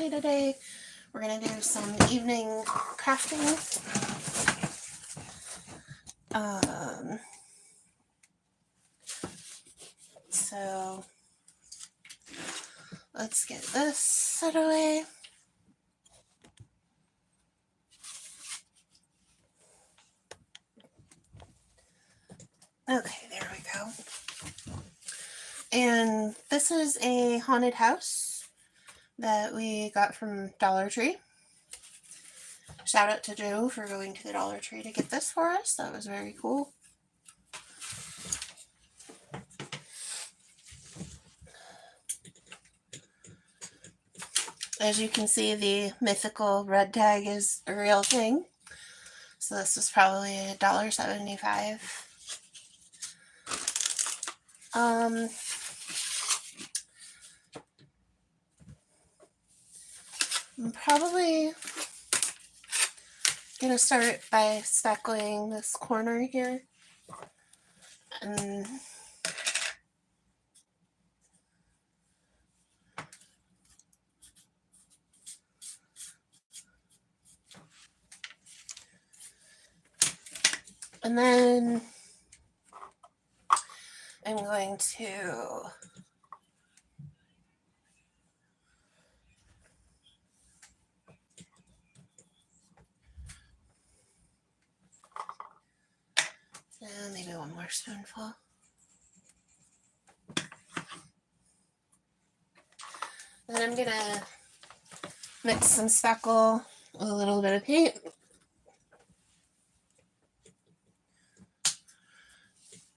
family today. We're going to do some evening crafting. So let's get this set away. Okay, there we go. And this is a haunted house that we got from Dollar Tree. Shout out to Joe for going to the Dollar Tree to get this for us. That was very cool. As you can see, the mythical red tag is a real thing. So this was probably $1.75. I'm probably gonna start by spackling this corner here. And then I'm going to maybe one more spoonful. Then I'm gonna mix some spackle with a little bit of paint.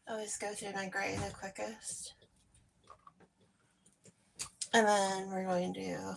Always go through my gray the quickest. And then we're going to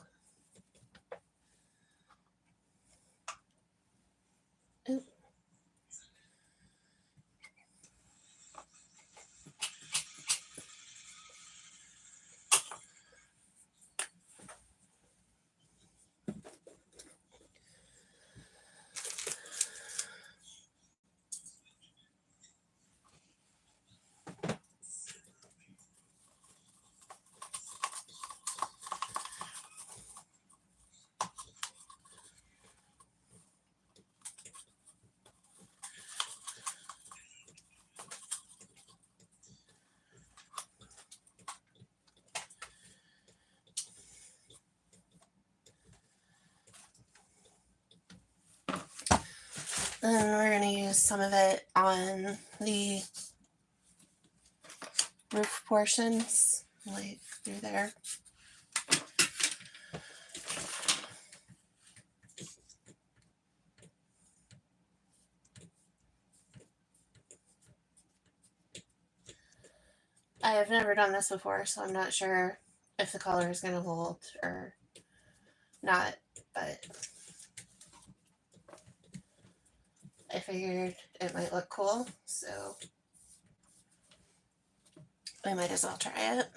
then we're going to use some of it on the roof portions, like through there. I have never done this before, so I'm not sure if the color is going to hold or not, but I figured it might look cool, so I might as well try it.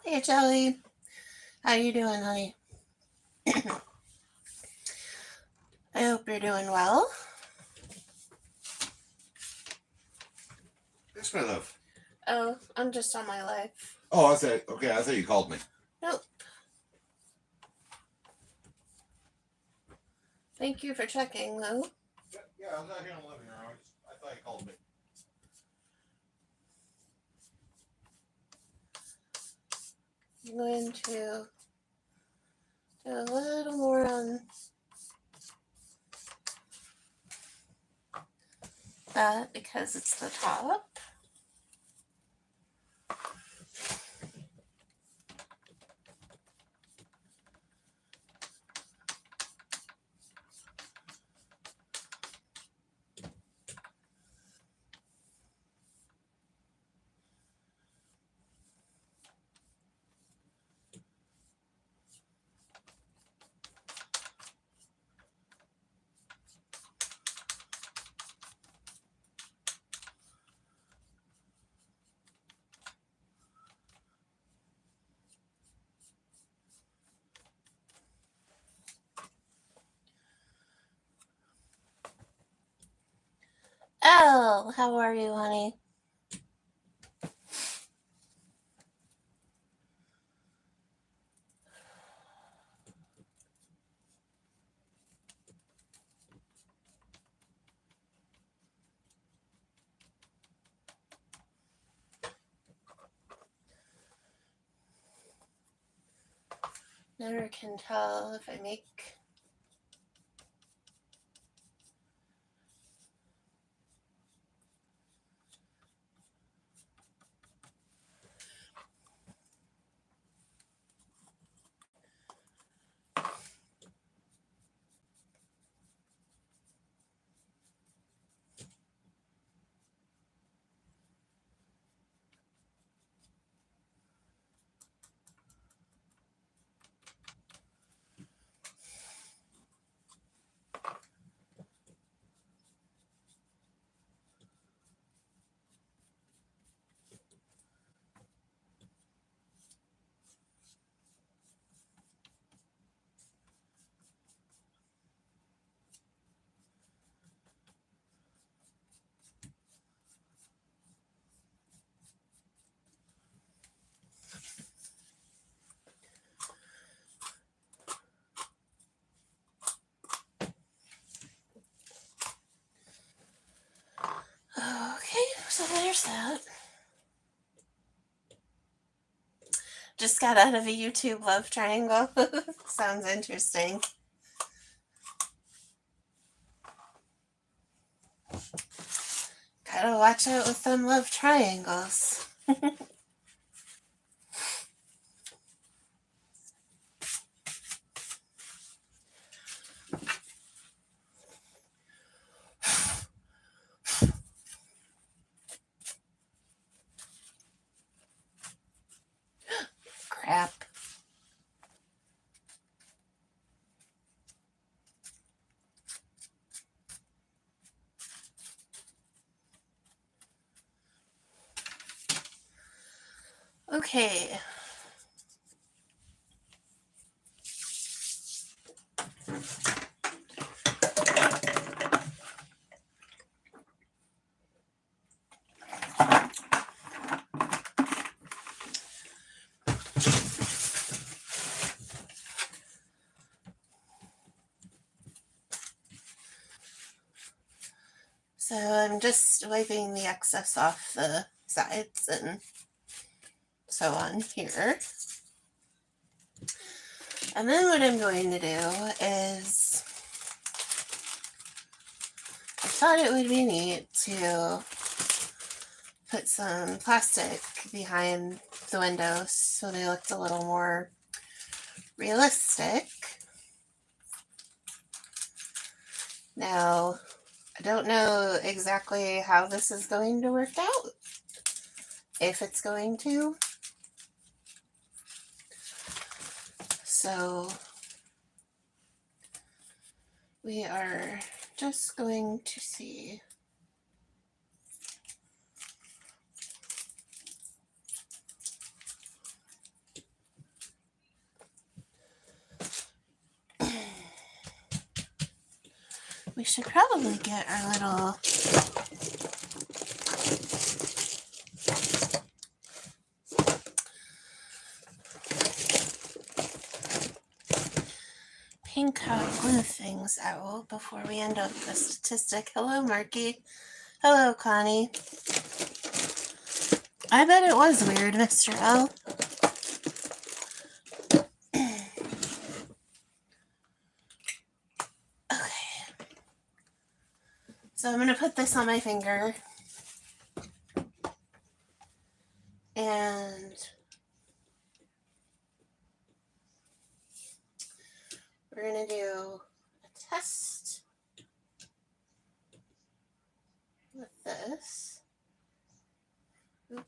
Hey Jelly, how you doing, honey? I hope you're doing well. Yes, my love. Oh, I'm just on my life. Oh, I thought you called me. Nope. Thank you for checking, though. Yeah, I was out here in the living room. I thought you called me. I'm going to do a little more on that because it's the top. Oh, how are you, honey? Never can tell if I make Okay, so there's that. Just got out of a YouTube love triangle. Sounds interesting. Gotta watch out with them love triangles. Crap. Okay. So I'm just wiping the excess off the sides and so on here. And then what I'm going to do is, I thought it would be neat to put some plastic behind the windows so they looked a little more realistic. Now, I don't know exactly how this is going to work out, if it's going to. So we are just going to see. We should probably get our little pink hot glue things out before we end up with a statistic. Hello, Marky. Hello, Connie. I bet it was weird, Mr. L. Okay. So I'm going to put this on my finger. And we're going to do a test with this. Oops.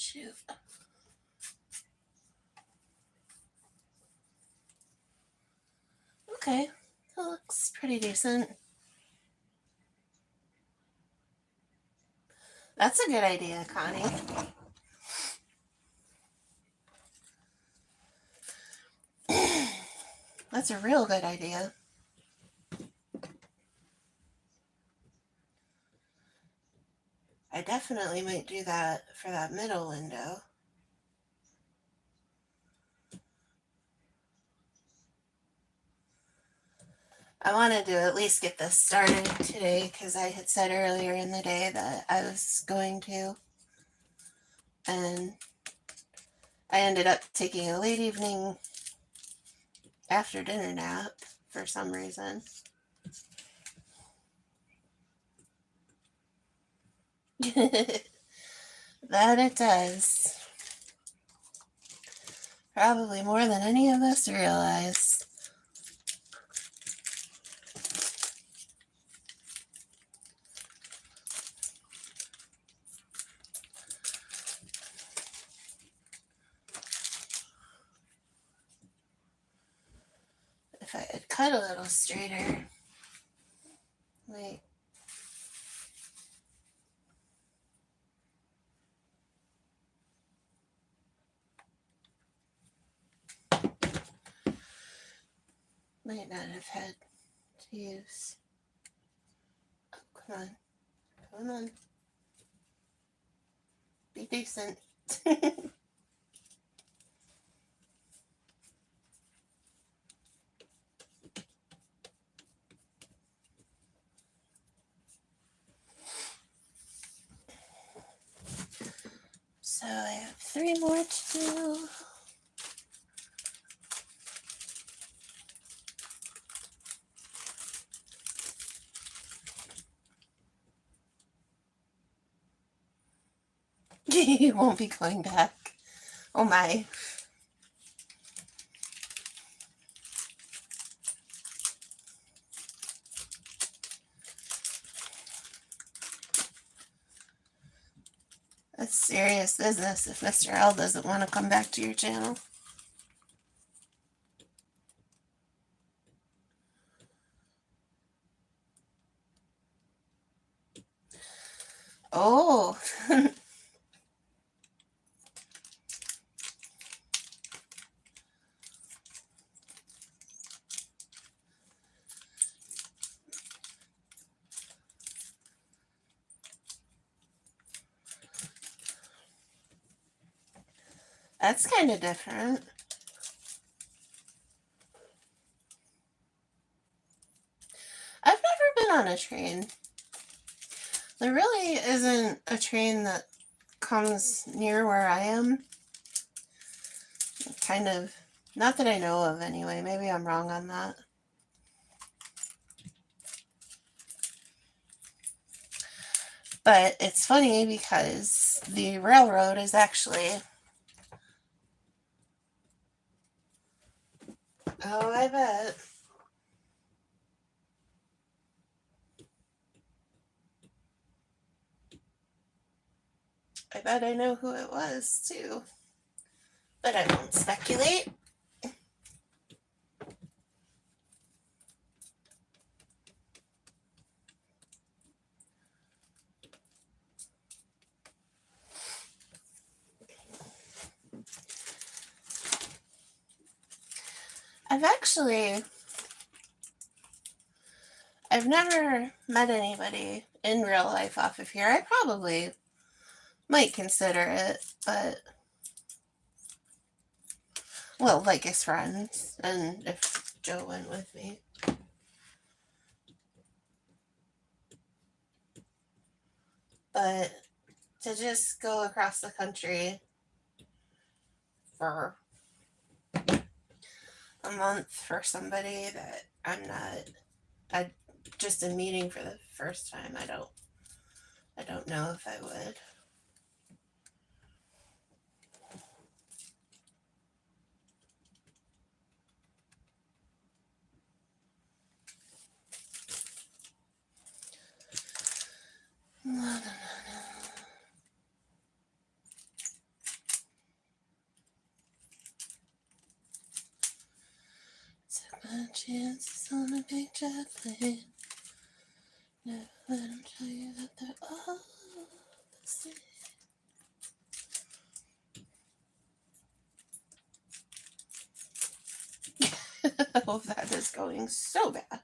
Shoot. Okay, that looks pretty decent. That's a good idea, Connie. That's a real good idea. I definitely might do that for that middle window. I wanted to at least get this started today because I had said earlier in the day that I was going to. And I ended up taking a late evening after dinner nap for some reason. That it does. Probably more than any of us realize. If I had cut a little straighter. Wait. Might not have had to use. Oh, come on. Come on. Be decent. So I have 3 more to do. You won't be going back. Oh my. That's serious business if Mr. L doesn't want to come back to your channel. Oh. That's kind of different. I've never been on a train. There really isn't a train that comes near where I am. Kind of, not that I know of anyway. Maybe I'm wrong on that. But it's funny because the railroad is actually... Oh, I bet. I bet I know who it was too, but I won't speculate. I've never met anybody in real life off of here. I probably might consider it, but well, like as friends, and if Joe went with me. But to just go across the country for a month for somebody that I just a meeting for the first time, I don't know if I would. Took my chances on a big jet plane. Never let them tell you that they're all the same. Oh, that is going so bad.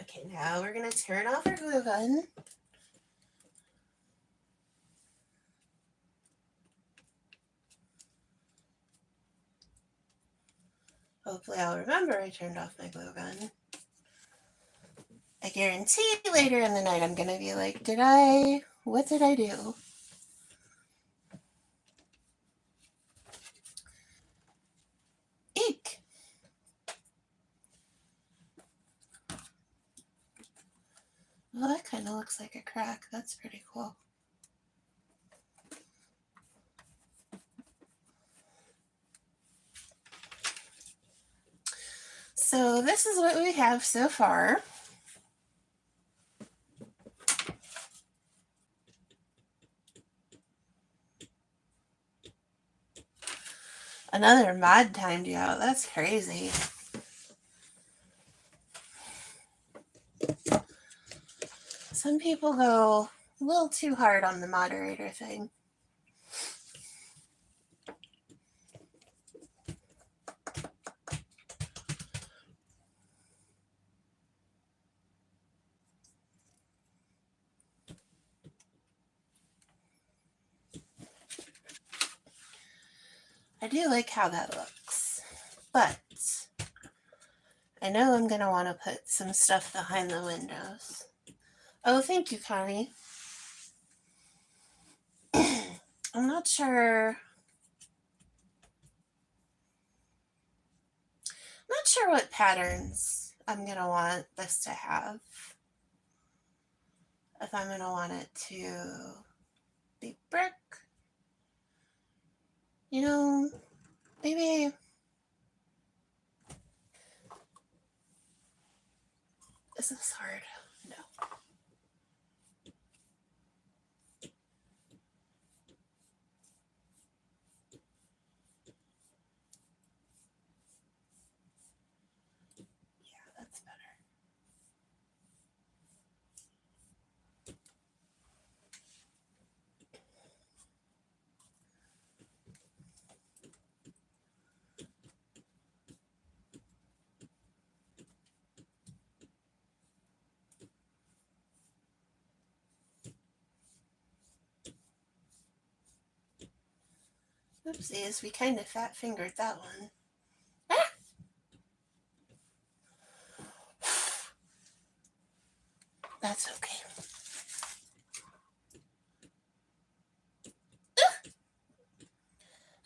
Okay, now we're gonna turn off our glue gun. Hopefully I'll remember I turned off my glue gun. I guarantee later in the night I'm gonna be like, what did I do? Eek! Well, that kind of looks like a crack. That's pretty cool. So this is what we have so far. Another mod timed you out. That's crazy. Some people go a little too hard on the moderator thing. I do like how that looks, but I know I'm going to want to put some stuff behind the windows. Oh, thank you, Connie. I'm not sure what patterns I'm going to want this to have. If I'm going to want it to be brick. You know, maybe... Is this hard? No. Yeah, that's better. Oopsies, we kind of fat-fingered that one. Ah! That's okay.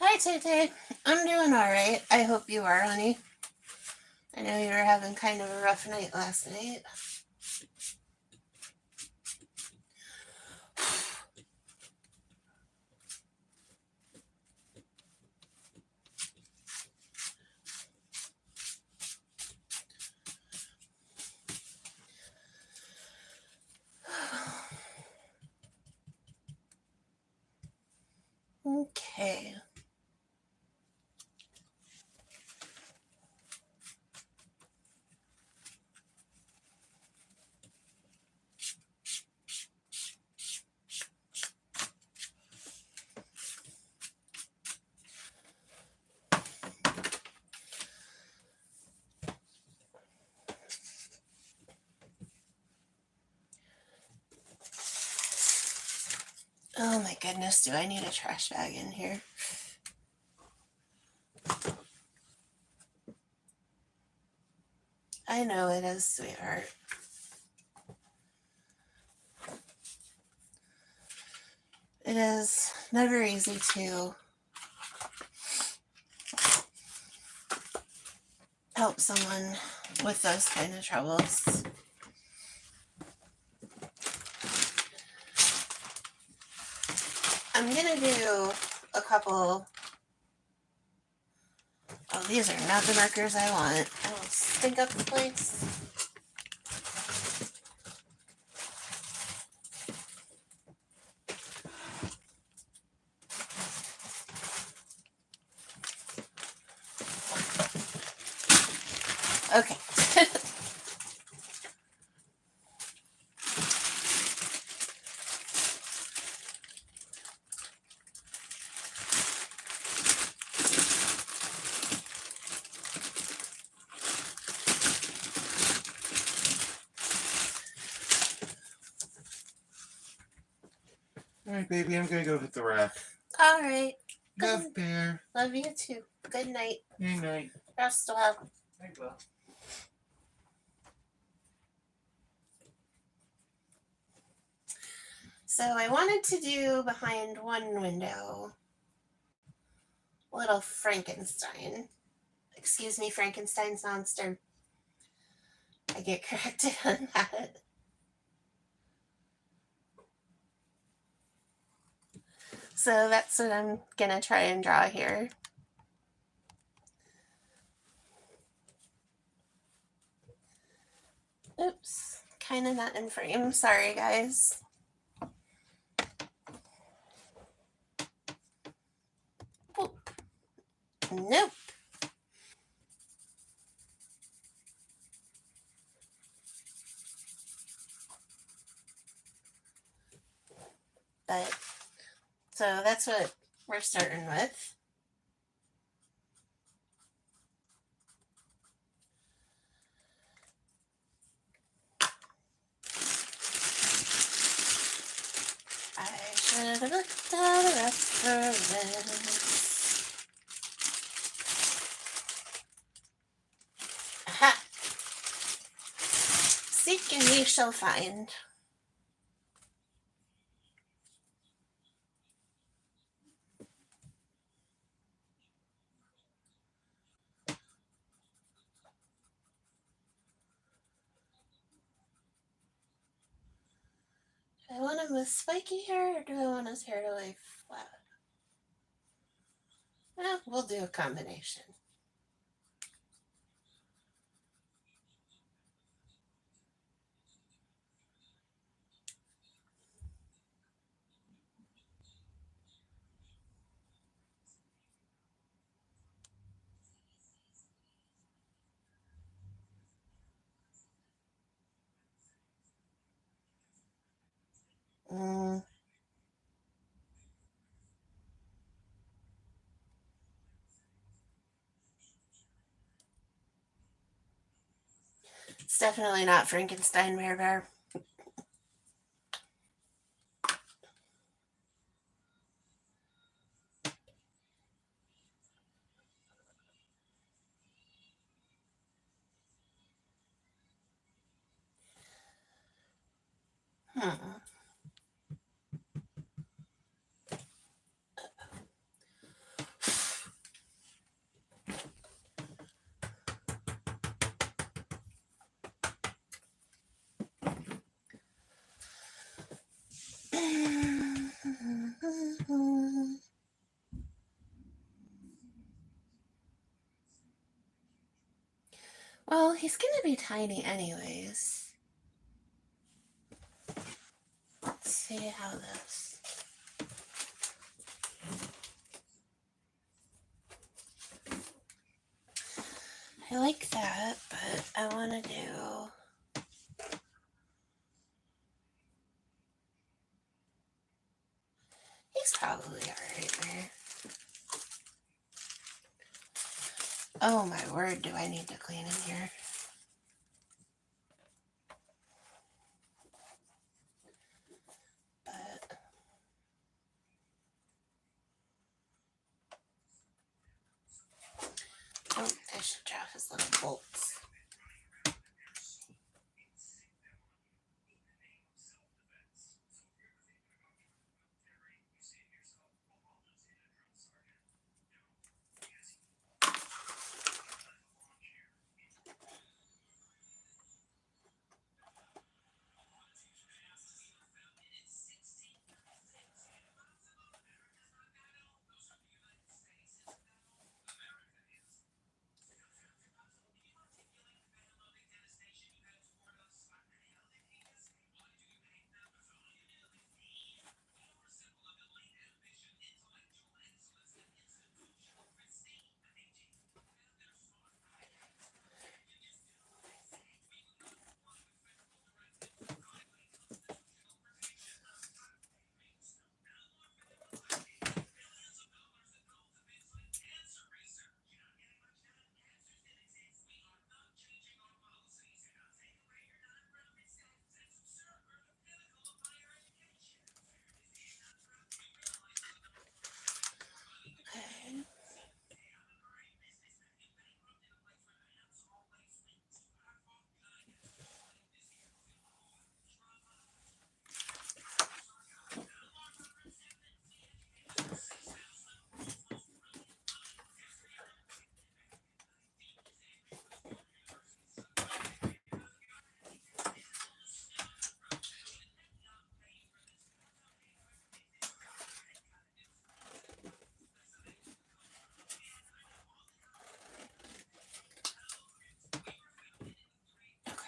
Hi, Tay. I'm doing alright. I hope you are, honey. I know you were having kind of a rough night last night. Okay. Oh my goodness, do I need a trash bag in here? I know it is, sweetheart. It is never easy to help someone with those kind of troubles. I'm gonna do a couple. Oh, these are not the markers I want. I will stink up the place. Okay. All right, baby, I'm gonna go hit the rack. All right. Love, Bear. Love you too. Good night. Good night. Rest well. I will. So I wanted to do behind one window, Little Frankenstein. Excuse me, Frankenstein's monster. I get corrected on that. So that's what I'm gonna try and draw here. Oops, kind of not in frame. Sorry, guys. Oh. Nope. But so that's what we're starting with. I should have looked at the reference. Aha! Seek and ye shall find. Do I want him with spiky hair or do I want his hair to lay flat? Well, we'll do a combination. Mm. It's definitely not Frankenstein Bear. Hmm. Well, he's gonna be tiny anyways. Let's see how this. I like that, but I want to do... He's probably alright there. Oh my word, do I need to clean in here? But... Oh, I should drop his little bolts. Okay.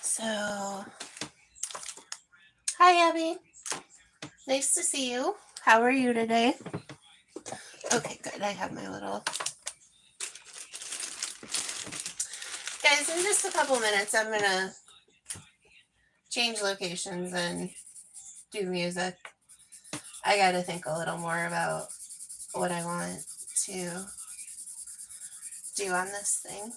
So, hi Abby. Nice to see you. How are you today? Okay, good. I have my little... Guys, in just a couple minutes, I'm going to change locations and do music. I got to think a little more about what I want to do on this thing.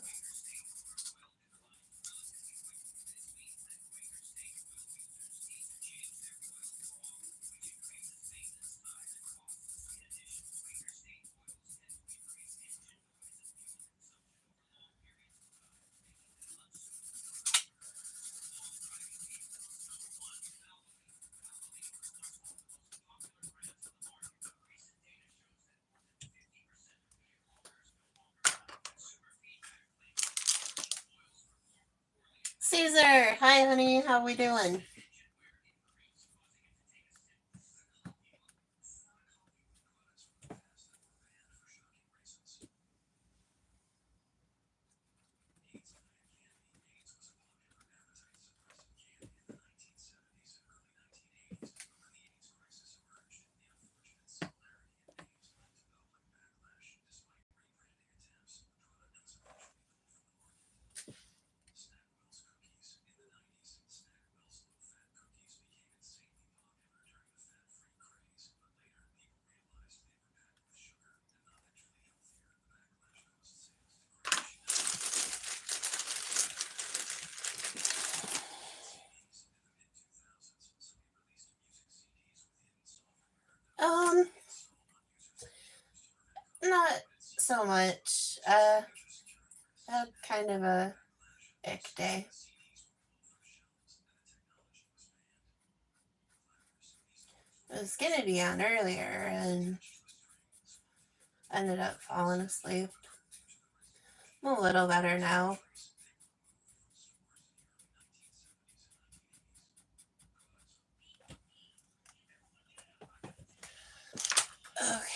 Caesar, hi honey, how we doing? Not so much. Had kind of a ick day. I was gonna be on earlier and ended up falling asleep. I'm a little better now. Okay.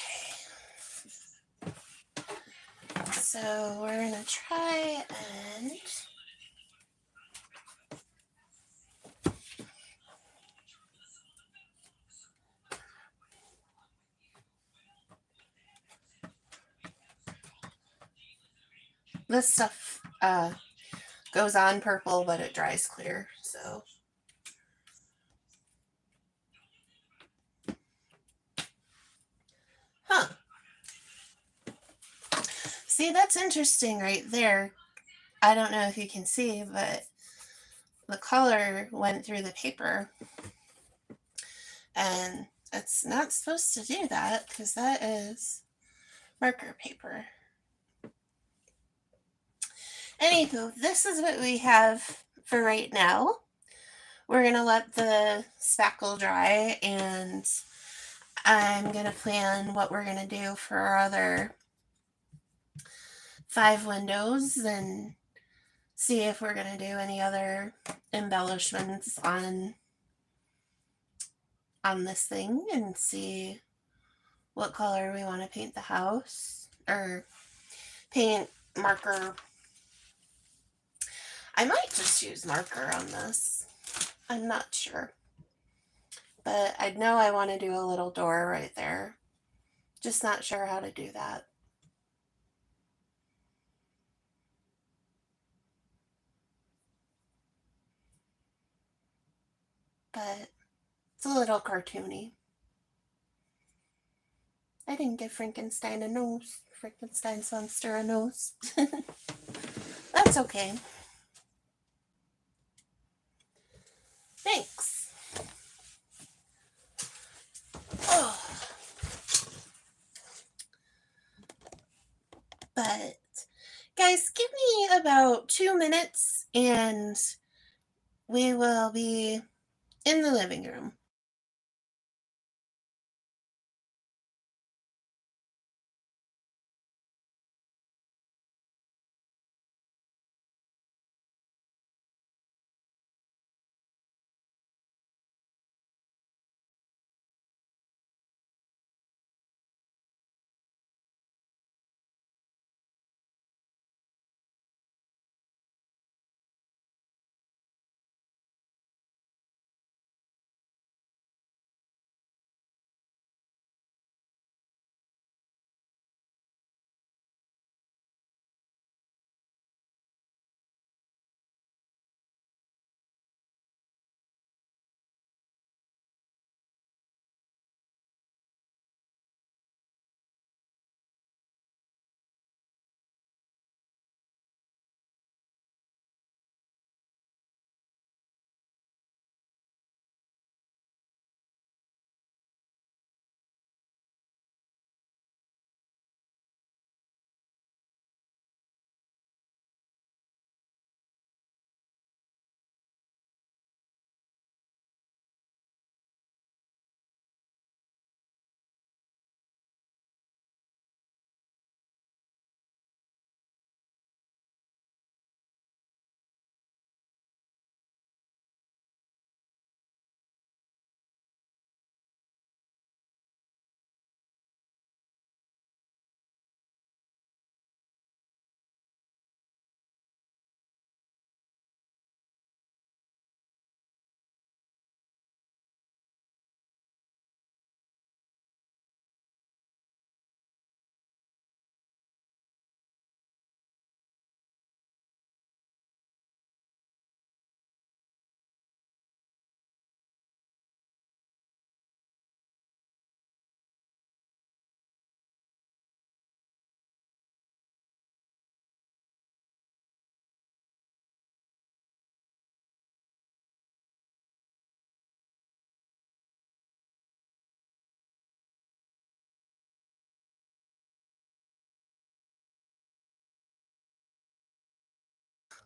So we're gonna try and This stuff goes on purple, but it dries clear, so. Huh. See, that's interesting right there. I don't know if you can see, but the color went through the paper. And it's not supposed to do that because that is marker paper. Anywho, this is what we have for right now. We're going to let the spackle dry, and I'm going to plan what we're going to do for our other 5 windows and see if we're going to do any other embellishments on this thing and see what color we want to paint the house or paint marker. I might just use marker on this. I'm not sure. But I know I want to do a little door right there. Just not sure how to do that. But it's a little cartoony. I didn't give Frankenstein a nose. Frankenstein's monster a nose. That's okay. Thanks. Oh. But guys, give me about 2 minutes and we will be in the living room.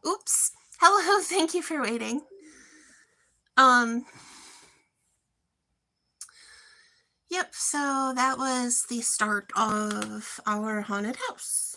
Oops. Hello, thank you for waiting. Yep, so that was the start of our haunted house.